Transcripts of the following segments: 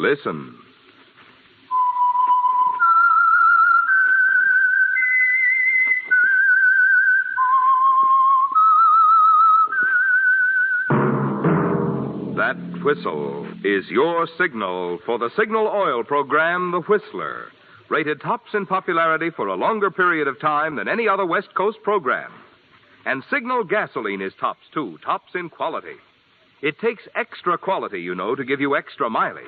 Listen. That whistle is your signal for the Signal Oil program, The Whistler, rated tops in popularity for a longer period of time than any other West Coast program. And Signal gasoline is tops, too, tops in quality. It takes extra quality, you know, to give you extra mileage.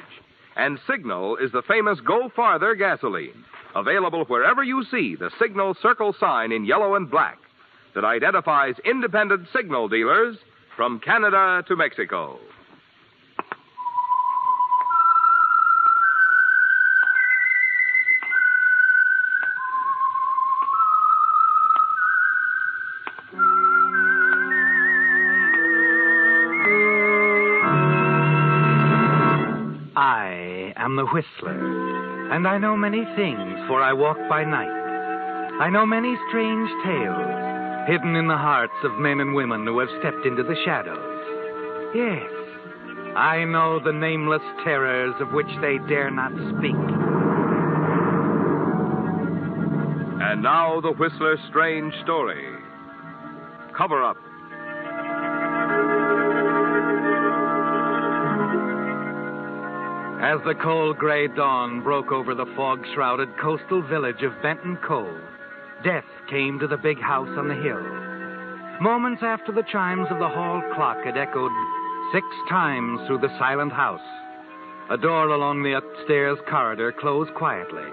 And Signal is the famous Go Farther gasoline, available wherever you see the Signal circle sign in yellow and black that identifies independent Signal dealers from Canada to Mexico. I am the Whistler, and I know many things, for I walk by night. I know many strange tales, hidden in the hearts of men and women who have stepped into the shadows. Yes, I know the nameless terrors of which they dare not speak. And now the Whistler's strange story. Cover Up. As the cold gray dawn broke over the fog-shrouded coastal village of Benton Cove, death came to the big house on the hill. Moments after the chimes of the hall clock had echoed 6 times through the silent house, a door along the upstairs corridor closed quietly,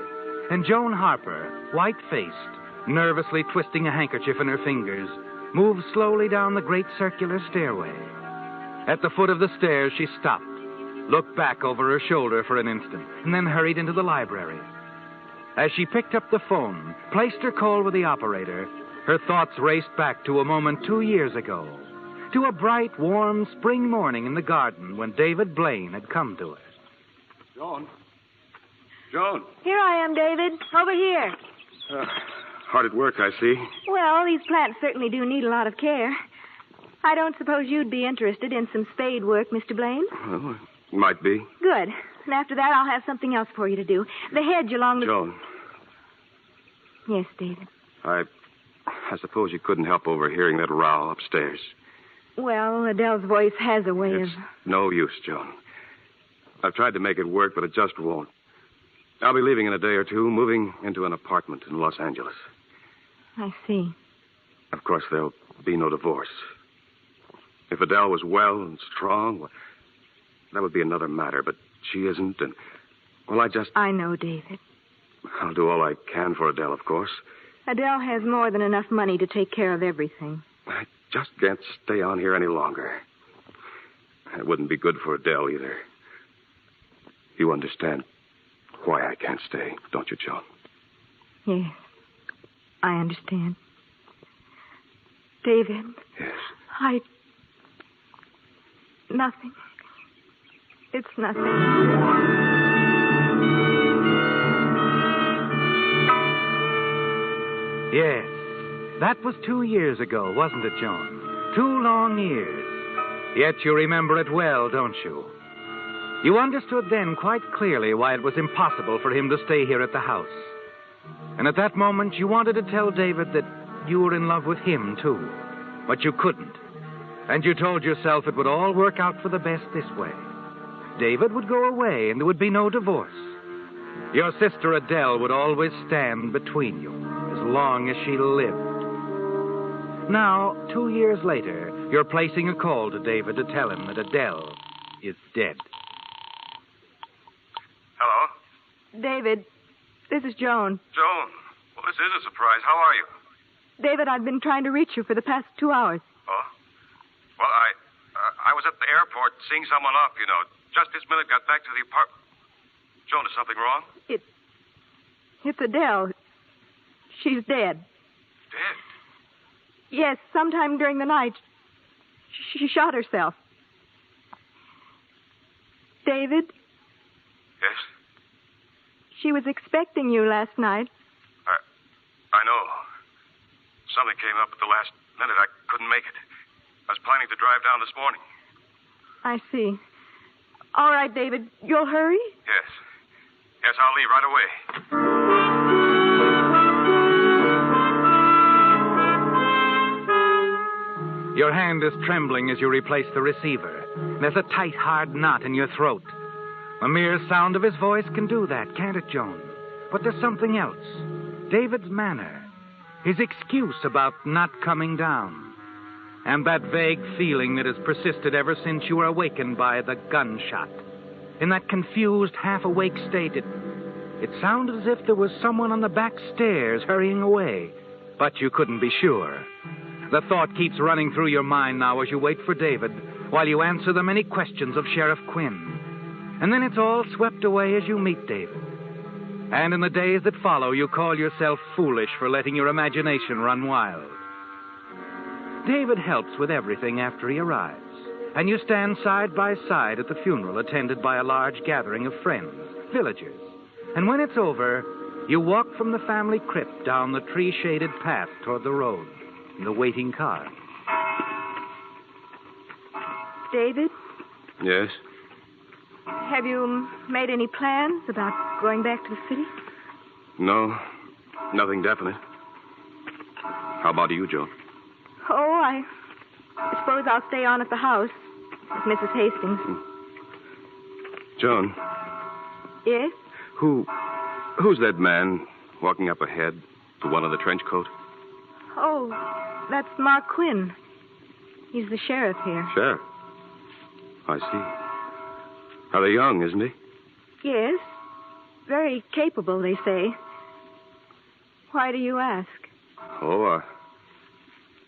and Joan Harper, white-faced, nervously twisting a handkerchief in her fingers, moved slowly down the great circular stairway. At the foot of the stairs, she stopped, looked back over her shoulder for an instant, and then hurried into the library. As she picked up the phone, placed her call with the operator, her thoughts raced back to a moment 2 years ago, to a bright, warm spring morning in the garden when David Blaine had come to her. Joan? Joan? Here I am, David. Over here. Hard at work, I see. Well, these plants certainly do need a lot of care. I don't suppose you'd be interested in some spade work, Mr. Blaine? Well, might be. Good. And after that, I'll have something else for you to do. The hedge along the... Joan. Yes, David. I suppose you couldn't help overhearing that row upstairs. Well, Adele's voice has a way It's no use, Joan. I've tried to make it work, but it just won't. I'll be leaving in a day or two, moving into an apartment in Los Angeles. I see. Of course, there'll be no divorce. If Adele was well and strong, well, that would be another matter, but she isn't, and, well, I know, David. I'll do all I can for Adele, of course. Adele has more than enough money to take care of everything. I just can't stay on here any longer. It wouldn't be good for Adele, either. You understand why I can't stay, don't you, Joan? Yes, I understand. David. Yes. Nothing. It's nothing. Yes, that was 2 years ago, wasn't it, Joan? 2 long years. Yet you remember it well, don't you? You understood then quite clearly why it was impossible for him to stay here at the house. And at that moment, you wanted to tell David that you were in love with him, too. But you couldn't. And you told yourself it would all work out for the best this way. David would go away, and there would be no divorce. Your sister Adele would always stand between you as long as she lived. Now, 2 years later, you're placing a call to David to tell him that Adele is dead. Hello? David, this is Joan. Joan, well, this is a surprise. How are you? David, I've been trying to reach you for the past 2 hours. Oh? Well, I was at the airport seeing someone off, you know. Just this minute got back to the apartment. Joan, is something wrong? It's Adele. She's dead. Dead? Yes, sometime during the night. She shot herself. David? Yes? She was expecting you last night. I know. Something came up at the last minute. I couldn't make it. I was planning to drive down this morning. I see. All right, David. You'll hurry? Yes. Yes, I'll leave right away. Your hand is trembling as you replace the receiver. There's a tight, hard knot in your throat. The mere sound of his voice can do that, can't it, Joan? But there's something else. David's manner. His excuse about not coming down. And that vague feeling that has persisted ever since you were awakened by the gunshot. In that confused, half-awake state, it sounded as if there was someone on the back stairs hurrying away. But you couldn't be sure. The thought keeps running through your mind now as you wait for David, while you answer the many questions of Sheriff Quinn. And then it's all swept away as you meet David. And in the days that follow, you call yourself foolish for letting your imagination run wild. David helps with everything after he arrives, and you stand side by side at the funeral attended by a large gathering of friends, villagers. And when it's over, you walk from the family crypt down the tree-shaded path toward the road in the waiting car. David, Yes? have you made any plans about going back to the city? No, nothing definite. How about you, Joan? Oh, I suppose I'll stay on at the house with Mrs. Hastings. Joan, Yes? who's that man walking up ahead, the one in the trench coat? Oh, that's Mark Quinn. He's the sheriff here. Sheriff. I see. Rather young, isn't he? Yes. Very capable, they say. Why do you ask? Oh,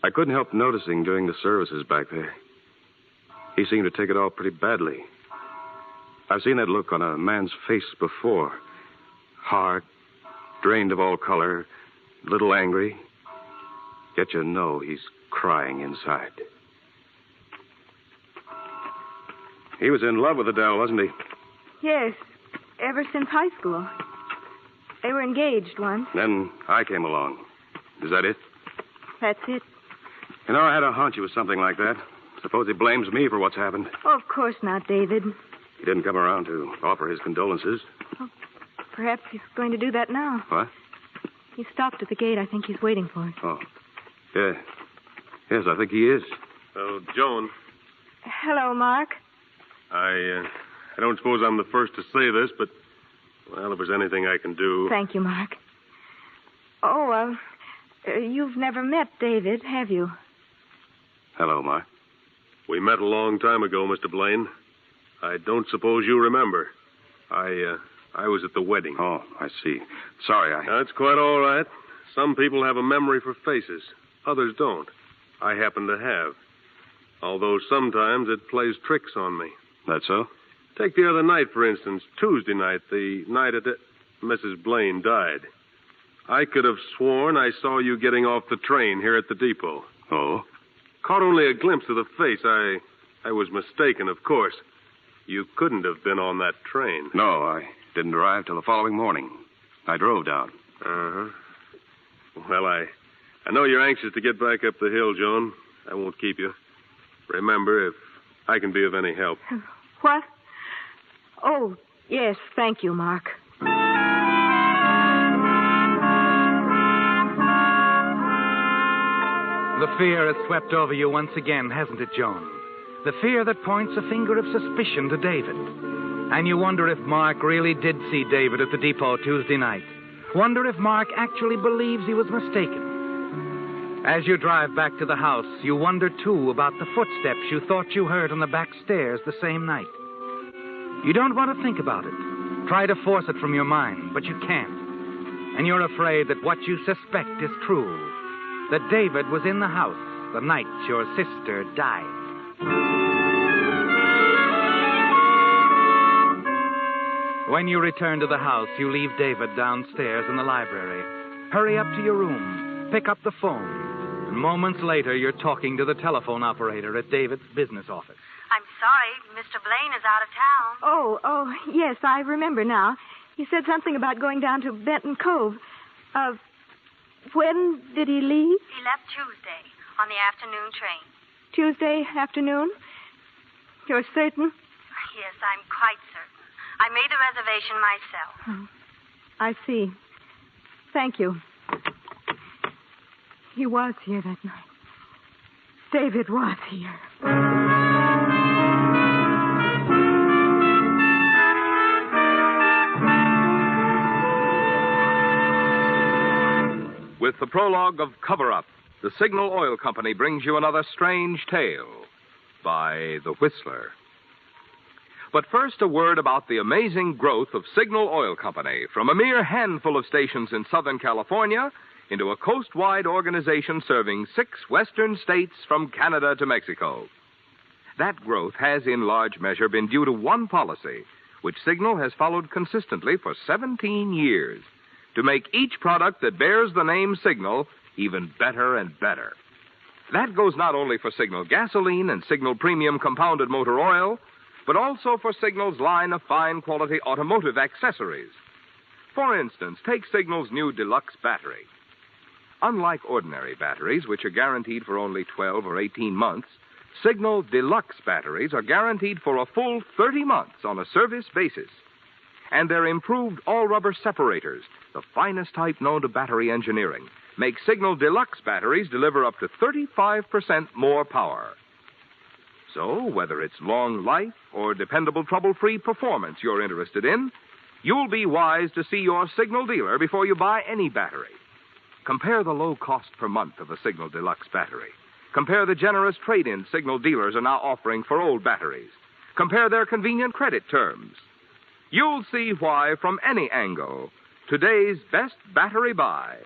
I couldn't help noticing during the services back there. He seemed to take it all pretty badly. I've seen that look on a man's face before. Hard, drained of all color, a little angry. Yet you know he's crying inside. He was in love with Adele, wasn't he? Yes, ever since high school. They were engaged once. Then I came along. Is that it? That's it. You know, I had a hunch it was something like that. Suppose he blames me for what's happened. Oh, of course not, David. He didn't come around to offer his condolences. Oh, perhaps he's going to do that now. What? He stopped at the gate. I think he's waiting for us. Oh. Yeah. Yes, I think he is. Oh, Joan, Hello, Mark. I don't suppose I'm the first to say this, but, well, if there's anything I can do... Thank you, Mark. Oh, you've never met David, have you? Hello, Mark. We met a long time ago, Mr. Blaine. I don't suppose you remember. I was at the wedding. Oh, I see. Sorry, That's quite all right. Some people have a memory for faces. Others don't. I happen to have. Although sometimes it plays tricks on me. That's so? Take the other night, for instance, Tuesday night, the night Mrs. Blaine died. I could have sworn I saw you getting off the train here at the depot. Oh? Caught only a glimpse of the face. I was mistaken, of course. You couldn't have been on that train. No, I didn't arrive till the following morning. I drove down. Uh-huh. Well, I know you're anxious to get back up the hill, Joan. I won't keep you. Remember, if I can be of any help. What? Oh, yes, thank you, Mark. The fear has swept over you once again, hasn't it, Joan? The fear that points a finger of suspicion to David. And you wonder if Mark really did see David at the depot Tuesday night. Wonder if Mark actually believes he was mistaken. As you drive back to the house, you wonder, too, about the footsteps you thought you heard on the back stairs the same night. You don't want to think about it. Try to force it from your mind, but you can't. And you're afraid that what you suspect is true. That David was in the house the night your sister died. When you return to the house, you leave David downstairs in the library. Hurry up to your room. Pick up the phone. And moments later, you're talking to the telephone operator at David's business office. I'm sorry. Mr. Blaine is out of town. Oh, yes, I remember now. He said something about going down to Benton Cove. When did he leave? He left Tuesday on the afternoon train. Tuesday afternoon? You're certain? Yes, I'm quite certain. I made the reservation myself. Oh, I see. Thank you. He was here that night. David was here. With the prologue of Cover Up, the Signal Oil Company brings you another strange tale by The Whistler. But first, a word about the amazing growth of Signal Oil Company from a mere handful of stations in Southern California into a coast-wide organization serving 6 western states from Canada to Mexico. That growth has, in large measure, been due to one policy, which Signal has followed consistently for 17 years, to make each product that bears the name Signal even better and better. That goes not only for Signal gasoline and Signal premium compounded motor oil, but also for Signal's line of fine-quality automotive accessories. For instance, take Signal's new deluxe battery. Unlike ordinary batteries, which are guaranteed for only 12 or 18 months, Signal deluxe batteries are guaranteed for a full 30 months on a service basis. And their improved all-rubber separators, the finest type known to battery engineering, make Signal deluxe batteries deliver up to 35% more power. So, whether it's long life or dependable trouble-free performance you're interested in, you'll be wise to see your Signal dealer before you buy any battery. Compare the low cost per month of a Signal deluxe battery. Compare the generous trade-in Signal dealers are now offering for old batteries. Compare their convenient credit terms. You'll see why, from any angle, today's best battery buy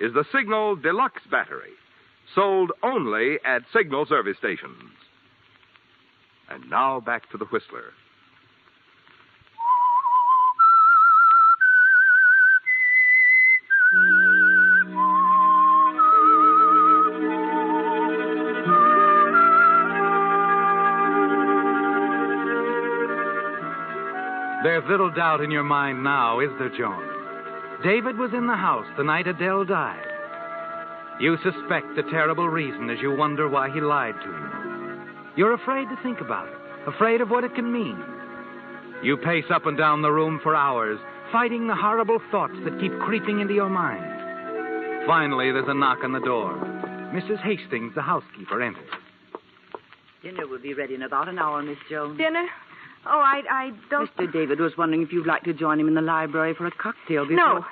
is the Signal deluxe battery, sold only at Signal service stations. And now back to the Whistler. There's little doubt in your mind now, is there, Joan? David was in the house the night Adele died. You suspect the terrible reason as you wonder why he lied to you. You're afraid to think about it, afraid of what it can mean. You pace up and down the room for hours, fighting the horrible thoughts that keep creeping into your mind. Finally, there's a knock on the door. Mrs. Hastings, the housekeeper, enters. Dinner will be ready in about an hour, Miss Jones. Dinner? Oh, I don't... Mr. David was wondering if you'd like to join him in the library for a cocktail before...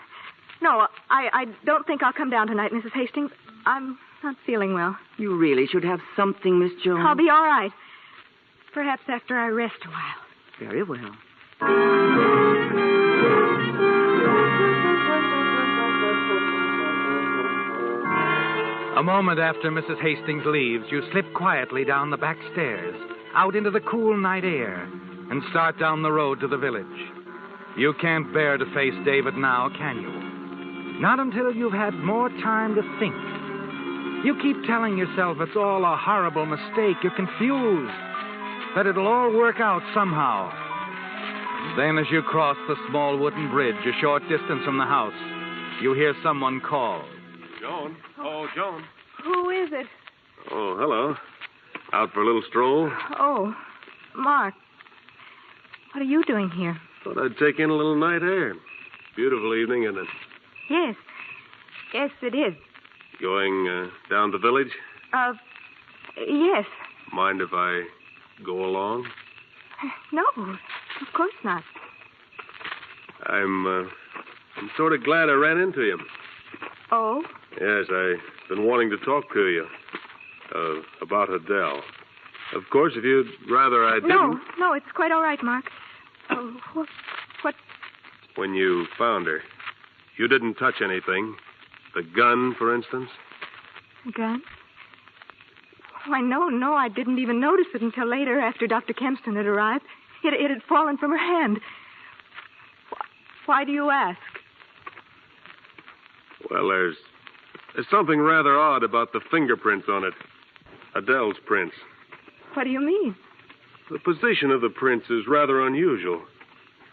No, I don't think I'll come down tonight, Mrs. Hastings. I'm not feeling well. You really should have something, Miss Jones. I'll be all right. Perhaps after I rest a while. Very well. A moment after Mrs. Hastings leaves, you slip quietly down the back stairs, out into the cool night air, and start down the road to the village. You can't bear to face David now, can you? Not until you've had more time to think. You keep telling yourself it's all a horrible mistake. You're confused, that it'll all work out somehow. Then as you cross the small wooden bridge a short distance from the house, you hear someone call. Joan? Oh, Joan. Who is it? Oh, hello. Out for a little stroll? Oh, Mark. What are you doing here? Thought I'd take in a little night air. Beautiful evening, isn't it? Yes. Yes, it is. Going down the village? Yes. Mind if I go along? No, of course not. I'm sort of glad I ran into you. Oh? Yes, I've been wanting to talk to you about Adele. Of course, if you'd rather I didn't... No, it's quite all right, Mark. What? When you found her, you didn't touch anything. The gun, for instance? The gun? Why, no, I didn't even notice it until later, after Dr. Kempston had arrived. It had fallen from her hand. Why do you ask? Well, there's something rather odd about the fingerprints on it. Adele's prints. What do you mean? The position of the prints is rather unusual.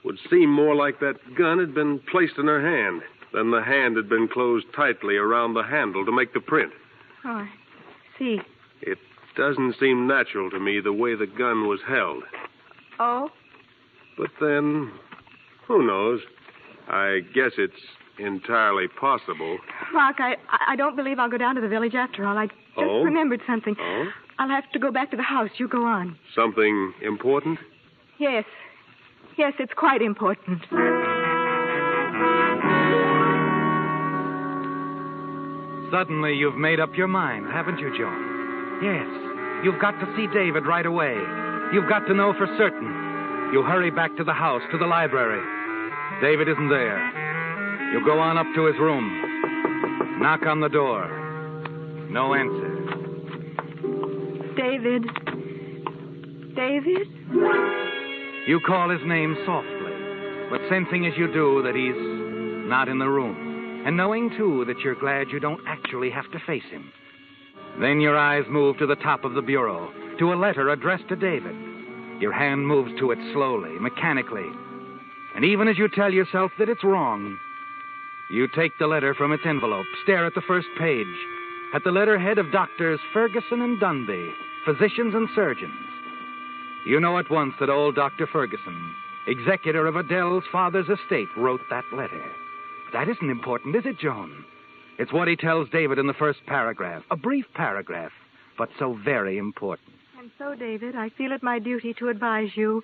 Would seem more like that gun had been placed in her hand than the hand had been closed tightly around the handle to make the print. Oh, I see. It doesn't seem natural to me the way the gun was held. Oh? But then, who knows? I guess it's entirely possible. Mark, I don't believe I'll go down to the village after all. I just remembered something. Oh? I'll have to go back to the house. You go on. Something important? Yes. Yes, it's quite important. Suddenly, you've made up your mind, haven't you, Joan? Yes. You've got to see David right away. You've got to know for certain. You hurry back to the house, to the library. David isn't there. You go on up to his room. Knock on the door. No answer. David. David? You call his name softly, but sensing as you do that he's not in the room. And knowing, too, that you're glad you don't actually have to face him. Then your eyes move to the top of the bureau, to a letter addressed to David. Your hand moves to it slowly, mechanically. And even as you tell yourself that it's wrong, you take the letter from its envelope, stare at the first page, at the letterhead of Doctors Ferguson and Dunby, physicians and surgeons. You know at once that old Dr. Ferguson, executor of Adele's father's estate, wrote that letter. That isn't important, is it, Joan? It's what he tells David in the first paragraph. A brief paragraph, but so very important. And so, David, I feel it my duty to advise you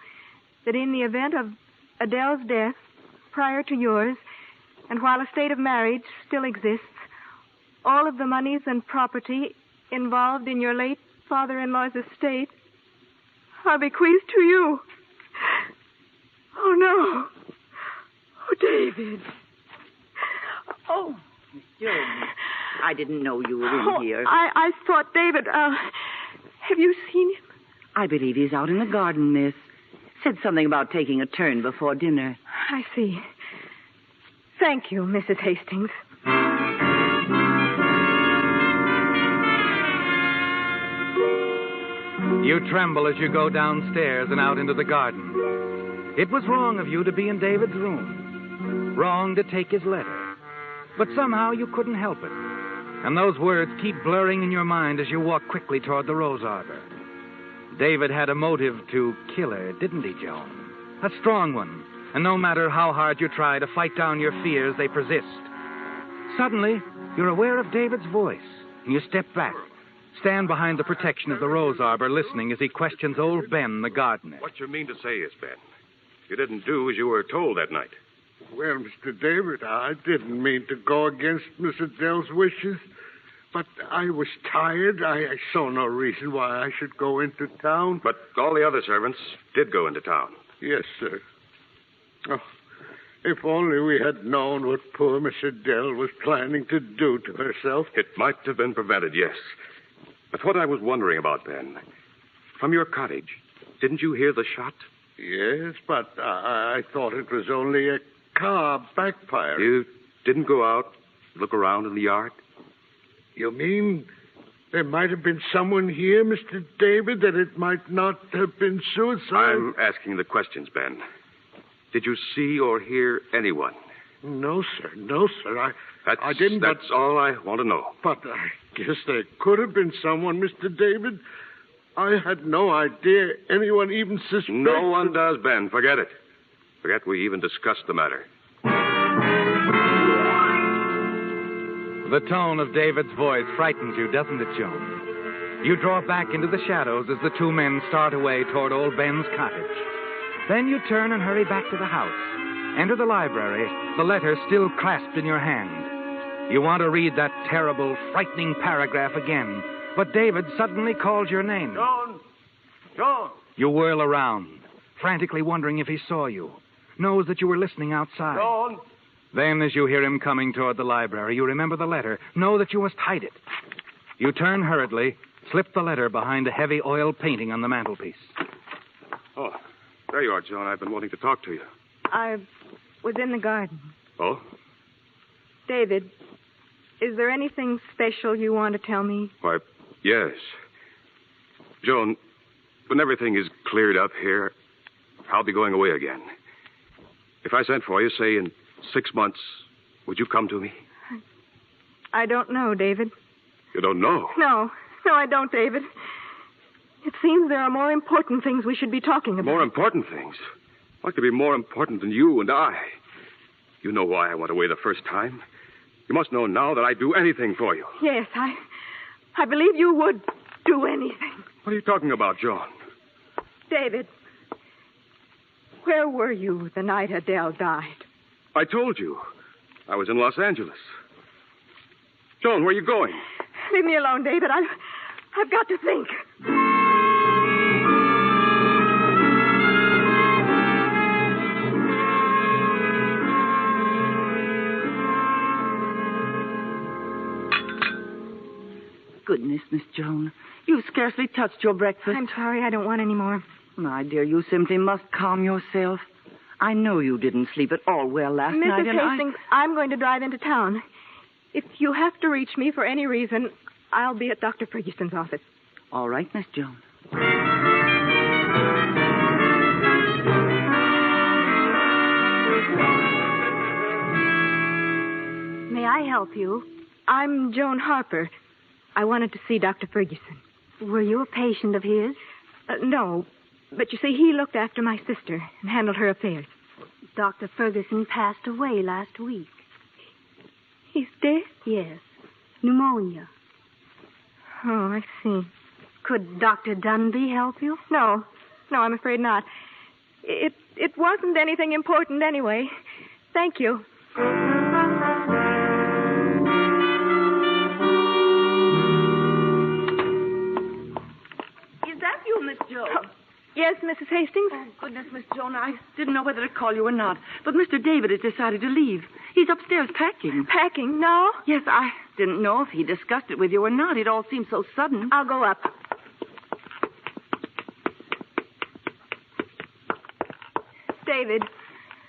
that in the event of Adele's death, prior to yours, and while a state of marriage still exists, all of the monies and property involved in your late father-in-law's estate are bequeathed to you. Oh, no. Oh, David. Oh, Joan, I didn't know you were in here. I thought, David, have you seen him? I believe he's out in the garden, miss. Said something about taking a turn before dinner. I see. Thank you, Mrs. Hastings. You tremble as you go downstairs and out into the garden. It was wrong of you to be in David's room. Wrong to take his letter. But somehow you couldn't help it. And those words keep blurring in your mind as you walk quickly toward the rose arbor. David had a motive to kill her, didn't he, Joan? A strong one. And no matter how hard you try to fight down your fears, they persist. Suddenly, you're aware of David's voice, and you step back. Stand behind the protection of the rose arbor, listening as he questions old Ben, the gardener. What you mean to say is, Ben, you didn't do as you were told that night. Well, Mr. David, I didn't mean to go against Miss Adele's wishes, but I was tired. I saw no reason why I should go into town. But all the other servants did go into town. Yes, sir. Oh, if only we had known what poor Miss Adele was planning to do to herself. It might have been prevented, yes. But what I was wondering about, Ben, from your cottage, didn't you hear the shot? Yes, but I thought it was only a car backfiring. You didn't go out, look around in the yard? You mean there might have been someone here, Mr. David, that it might not have been suicide? I'm asking the questions, Ben. Did you see or hear anyone? No, sir. No, sir. I didn't... That's all I want to know. But I guess there could have been someone, Mr. David. I had no idea anyone even suspected... No one does, Ben. Forget it. Forget we even discussed the matter. The tone of David's voice frightens you, doesn't it, Joan? You draw back into the shadows as the two men start away toward old Ben's cottage. Then you turn and hurry back to the house. Enter the library, the letter still clasped in your hand. You want to read that terrible, frightening paragraph again, but David suddenly calls your name. John! John! You whirl around, frantically wondering if he saw you, knows that you were listening outside. John! Then, as you hear him coming toward the library, you remember the letter, know that you must hide it. You turn hurriedly, slip the letter behind a heavy oil painting on the mantelpiece. Oh, there you are, John. I've been wanting to talk to you. I was in the garden. Oh? David, is there anything special you want to tell me? Why, yes. Joan, when everything is cleared up here, I'll be going away again. If I sent for you, say, in 6 months, would you come to me? I don't know, David. You don't know? No, I don't, David. It seems there are more important things we should be talking about. More important things? What could be more important than you and I? You know why I went away the first time. You must know now that I'd do anything for you. Yes, I believe you would do anything. What are you talking about, John? David, where were you the night Adele died? I told you. I was in Los Angeles. Joan, where are you going? Leave me alone, David. I've got to think. Goodness, Miss Joan. You've scarcely touched your breakfast. I'm sorry, I don't want any more. My dear, you simply must calm yourself. I know you didn't sleep at all well last night, Mrs. Hastings, I'm going to drive into town. If you have to reach me for any reason, I'll be at Dr. Ferguson's office. All right, Miss Joan. May I help you? I'm Joan Harper. I wanted to see Dr. Ferguson. Were you a patient of his? No, but you see, he looked after my sister and handled her affairs. Dr. Ferguson passed away last week. He's dead? Yes. Pneumonia. Oh, I see. Could Dr. Dunby help you? No, I'm afraid not. It wasn't anything important anyway. Thank you. Is that you, Miss Joan? Yes, Mrs. Hastings? Oh, goodness, Miss Joan, I didn't know whether to call you or not. But Mr. David has decided to leave. He's upstairs packing. Packing now? Yes, I didn't know if he discussed it with you or not. It all seemed so sudden. I'll go up. David.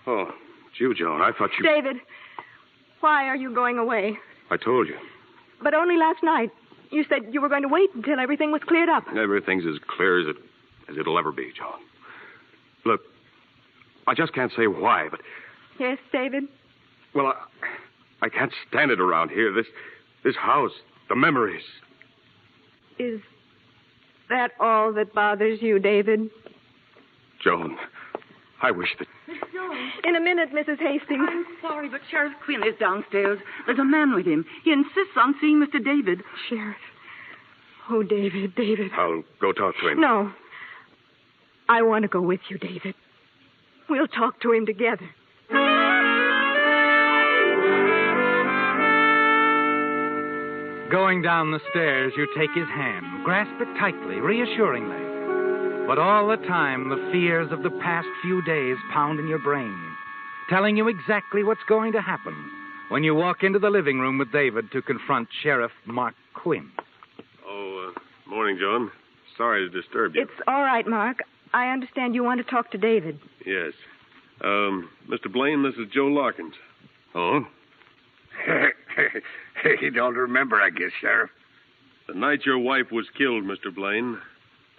Oh, it's you, Joan. I thought you... David, why are you going away? I told you. But only last night. You said you were going to wait until everything was cleared up. Everything's as clear as it'll ever be, Joan. Look, I just can't say why, but... Yes, David? Well, I can't stand it around here. This house, the memories. Is that all that bothers you, David? Joan, I wish that... Miss Joan. In a minute, Mrs. Hastings. I'm sorry, but Sheriff Quinn is downstairs. There's a man with him. He insists on seeing Mr. David. Sheriff. Oh, David. I'll go talk to him. No. I want to go with you, David. We'll talk to him together. Going down the stairs, you take his hand, grasp it tightly, reassuringly. But all the time, the fears of the past few days pound in your brain, telling you exactly what's going to happen when you walk into the living room with David to confront Sheriff Mark Quinn. Oh, morning, John. Sorry to disturb you. It's all right, Mark. I understand you want to talk to David. Yes. Mr. Blaine, this is Joe Larkins. Oh? You don't remember, I guess, Sheriff. The night your wife was killed, Mr. Blaine,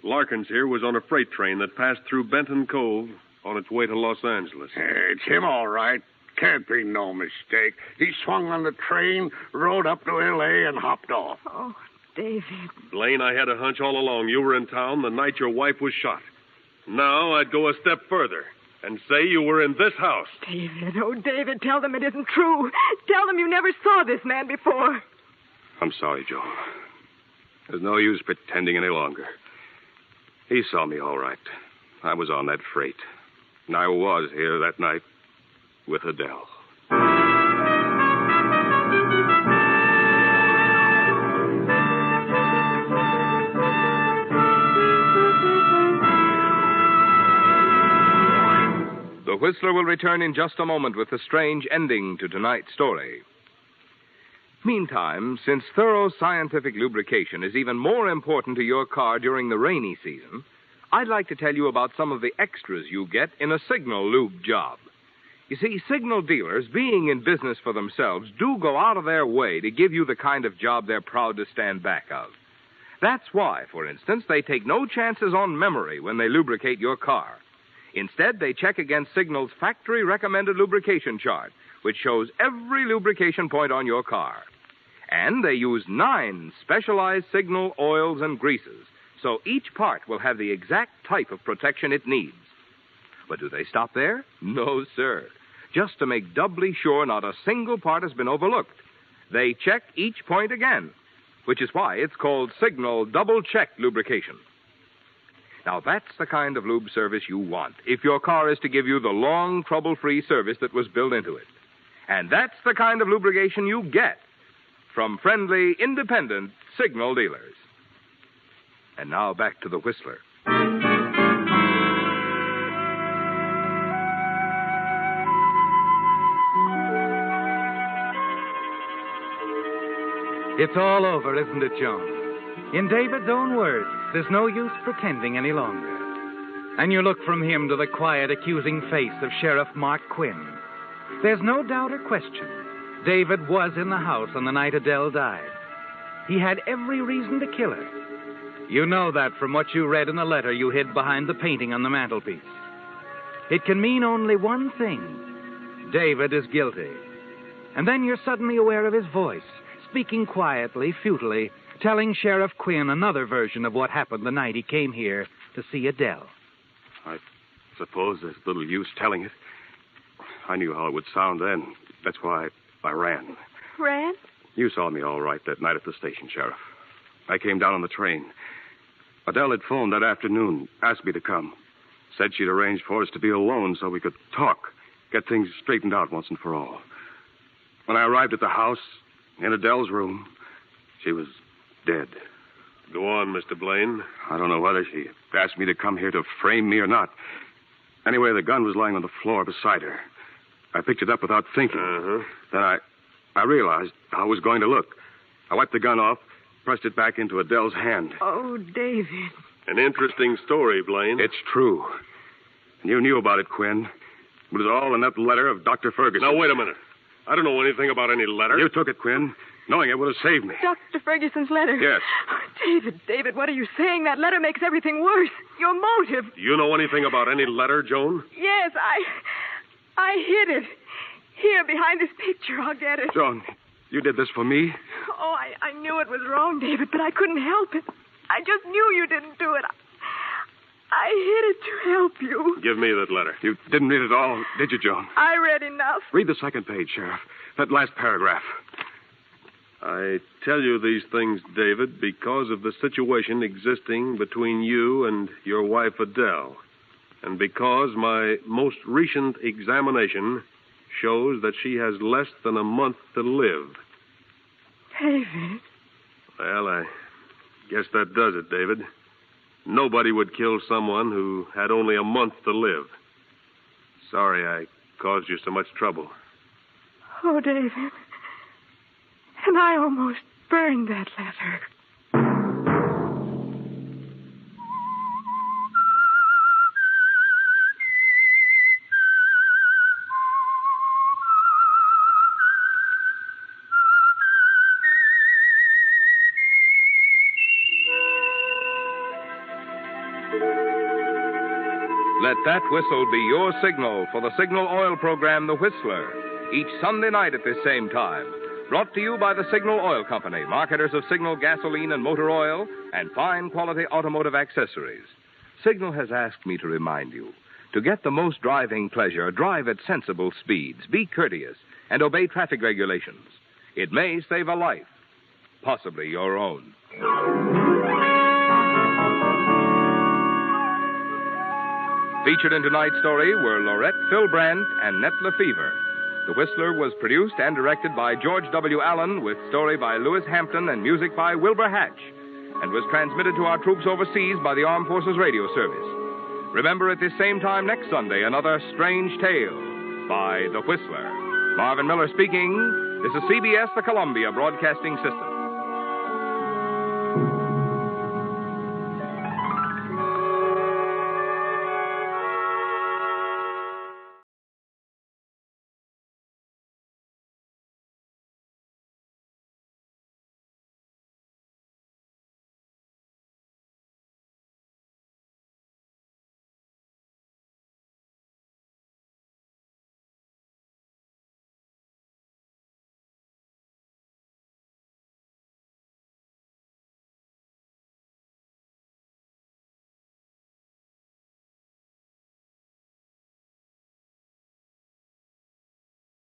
Larkins here was on a freight train that passed through Benton Cove on its way to Los Angeles. It's him, all right. Can't be no mistake. He swung on the train, rode up to L.A., and hopped off. Oh, David. Blaine, I had a hunch all along you were in town the night your wife was shot. Now I'd go a step further and say you were in this house. David, oh, David, tell them it isn't true. Tell them you never saw this man before. I'm sorry, Joe. There's no use pretending any longer. He saw me all right. I was on that freight. And I was here that night with Adele. The Whistler will return in just a moment with the strange ending to tonight's story. Meantime, since thorough scientific lubrication is even more important to your car during the rainy season, I'd like to tell you about some of the extras you get in a Signal lube job. You see, Signal dealers, being in business for themselves, do go out of their way to give you the kind of job they're proud to stand back of. That's why, for instance, they take no chances on memory when they lubricate your car. Instead, they check against Signal's factory-recommended lubrication chart, which shows every lubrication point on your car. And they use 9 specialized Signal oils and greases, so each part will have the exact type of protection it needs. But do they stop there? No, sir. Just to make doubly sure not a single part has been overlooked, they check each point again, which is why it's called Signal Double Check Lubrication. Now, that's the kind of lube service you want if your car is to give you the long, trouble-free service that was built into it. And that's the kind of lubrication you get from friendly, independent Signal dealers. And now back to the Whistler. It's all over, isn't it, Joan? In David's own words, there's no use pretending any longer. And you look from him to the quiet, accusing face of Sheriff Mark Quinn. There's no doubt or question. David was in the house on the night Adele died. He had every reason to kill her. You know that from what you read in the letter you hid behind the painting on the mantelpiece. It can mean only one thing. David is guilty. And then you're suddenly aware of his voice, speaking quietly, futilely, telling Sheriff Quinn another version of what happened the night he came here to see Adele. I suppose there's little use telling it. I knew how it would sound then. That's why I ran. Ran? You saw me all right that night at the station, Sheriff. I came down on the train. Adele had phoned that afternoon, asked me to come. Said she'd arranged for us to be alone so we could talk, get things straightened out once and for all. When I arrived at the house, in Adele's room, she was dead. Go on, Mr. Blaine. I don't know whether she asked me to come here to frame me or not. Anyway, the gun was lying on the floor beside her. I picked it up without thinking. Then I realized how it was going to look. I wiped the gun off, pressed it back into Adele's hand. Oh, David. An interesting story, Blaine. It's true. And you knew about it, Quinn. It was all in that letter of Dr. Ferguson. Now, wait a minute. I don't know anything about any letter. You took it, Quinn. Knowing it would have saved me. Dr. Ferguson's letter? Yes. Oh, David, what are you saying? That letter makes everything worse. Your motive. Do you know anything about any letter, Joan? Yes, I hid it. Here, behind this picture. I'll get it. Joan, you did this for me? Oh, I knew it was wrong, David, but I couldn't help it. I just knew you didn't do it. I hid it to help you. Give me that letter. You didn't read it all, did you, Joan? I read enough. Read the second page, Sheriff. That last paragraph. I tell you these things, David, because of the situation existing between you and your wife, Adele, and because my most recent examination shows that she has less than a month to live. David? Well, I guess that does it, David. Nobody would kill someone who had only a month to live. Sorry I caused you so much trouble. Oh, David. And I almost burned that letter. Let that whistle be your signal for the Signal Oil program, The Whistler, each Sunday night at this same time. Brought to you by the Signal Oil Company, marketers of Signal gasoline and motor oil and fine quality automotive accessories. Signal has asked me to remind you, to get the most driving pleasure, drive at sensible speeds, be courteous, and obey traffic regulations. It may save a life, possibly your own. Featured in tonight's story were Lorette Philbrandt and Nett Lefevre. The Whistler was produced and directed by George W. Allen, with story by Lewis Hampton and music by Wilbur Hatch, and was transmitted to our troops overseas by the Armed Forces Radio Service. Remember, at this same time next Sunday, another Strange Tale by The Whistler. Marvin Miller speaking. This is CBS, the Columbia Broadcasting System.